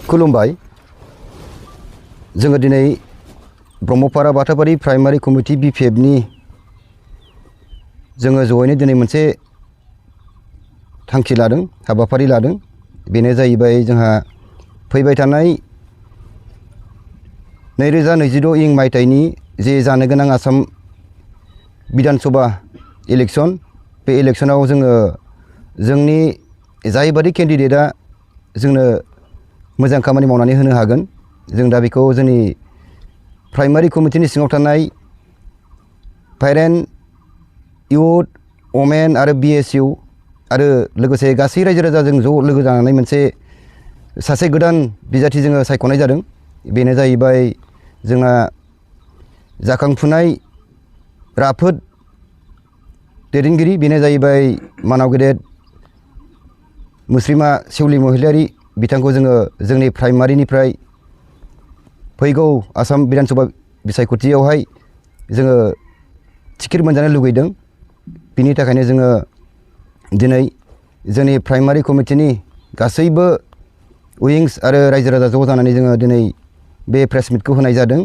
खुलुमबाय जोङो दिनै ब्रह्मपारा बाथाबारि प्राइमारि कमिटि BPFनि जोङो जयैनो दिनै मोनसे थांखि लादों हाबाफारि लादों बेनो जाहैबाय जोंहा फैबाय थानाय 2026 इं मायथाइनि जे जानो गोनां आसाम विधानसभा इलेक्शन बे इलेक्शनाव जोङो जोंनि जायबादि केन्डिडेटआ जोंनो मोजां खामानि मावनानै होनो हागोन जों दा बेखौ जोंनि प्राइमारि कमिटिनि सिङाव थानाय पेरेन्ट युथ वमेन आरो BSU आरो लोगोसे गासै रायजो राजाजों ज' लोगो जानानै मोनसे सासे गोदान बिजाथि जोङो सायख'नाय जादों बेनो जाहैबाय जोंना जाखांफुनाय राफोद दैदेनगिरि बेनो जाहैबाय मानाव गेदेर मुस्रिमा सेवलि महिलारि बिथांखौ जोङो जोंनि प्राइमारिनिफ्राय फैगौ आसाम विधानसभा बिसायख'थियावहाय जोङो टिकेट मोनजानो लुगैदों बिनि थाखायनो जोङो दिनै जोंनि प्राइमारि कमिटिनि गासैबो उइंस आरो रायजो राजा ज' जानानै जोङो दिनै बे प्रेस मिटखौ होनाय जादों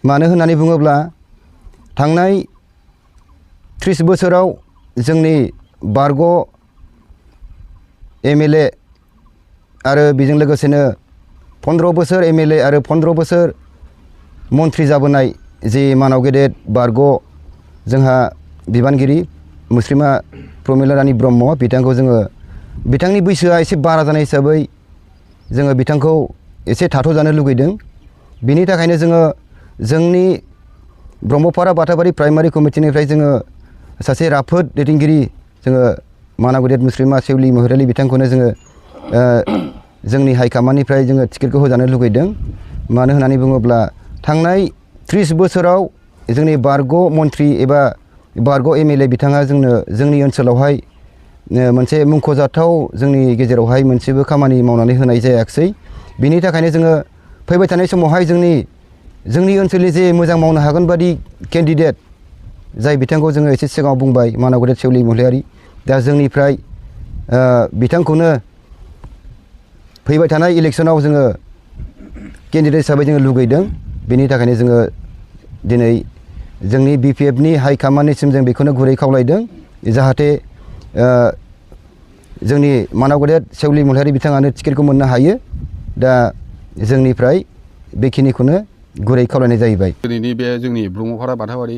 मानो होननानै बुङोब्ला थांनाय 30 बोसोराव जोंनि बारग' MLA आरो बेजों लोगोसेनो 15 बोसोर MLA आरो 15 बोसोर मन्थ्रि जाबोनाय जे मानाव गेदेर बारग' जोंहा बिबानगिरि मुस्रिमा प्रमिला रानी ब्रह्म बिथांखौ जोङो बिथांनि बैसोआ एसे बारा जानाय हिसाबै जोङो बिथांखौ एसे थाथ'जानो लुगैदों बिनि थाखायनो जोङो जोंनि ब्रह्मपारा बाथाबारि प्राइमारि कमिटिनिफ्राय जोङो सासे राफोद दैदेनगिरि जोङो मानाव गेदेर मुस्रिमा सेवलि महिलारि बिथांखौनो जोङो जोंनि हाइकमान्डनिफ्राय जोङो टिकेटखौ होजानो लुगैदों मानो होननानै बुङोब्ला थांनाय 30 बोसोराव जोंनि बारग' मन्थ्रि एबा बारग' MLA बिथाङा जोंनो जोंनि ओनसोलावहाय मोनसे मुंख'जाथाव जोंनि गेजेरावहाय मोनसेबो खामानि मावनानै होनाय जायाखिसै बिनि थाखायनो जोङो फैबाय थानाय समावहाय जोंनि ओनसोलनि जे मोजां मावनो हागोन बादि केन्डिडेट जाय बिथांखौ जोङो एसे सिगाङाव बुंबाय मानाव गेदेर सेवलि महिलारि दा जोंनिफ्राय बिथांखौनो फैबाय थानाय इलेक्शनाव जोङो केन्डिडेट हिसाबै जोङो लुगैदों बेनि थाखायनो जोङो दिनै जोंनि BPFनि हाइकमान्डनिसिम जों बेखौनो गुरै खावलायदों जाहाथे जोंनि मानाव गेदेर सेवलि महिलारि बिथाङानो टिकेटखौ मोननो हायो दा जोंनिफ्राय बेखिनिखौनो गुरै खावलायनाय जाहैबाय दिनैनि बे जोंनि ब्रह्मपारा बाथाबारि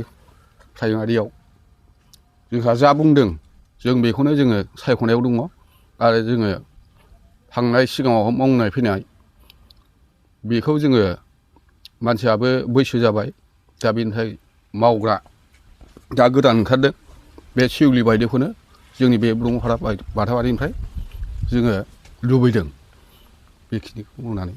प्राइमारियाव जोंहा जा बुंदों जों बेखौनो जोङो सायख'नायाव दङ आरो जोङो थांनाय सिगाङाव मावनाय फैनाय बेखौ जोङो मानसियाबो बैसो जाबाय दा बेनिफ्राय मावग्रा दा गोदान ओंखारदों बे सेवलि बायदिखौनो जोंनि बे ब्रह्मपारा बाथाबारिनिफ्राय जोङो लुबैदों बेखिनिखौ बुंनानै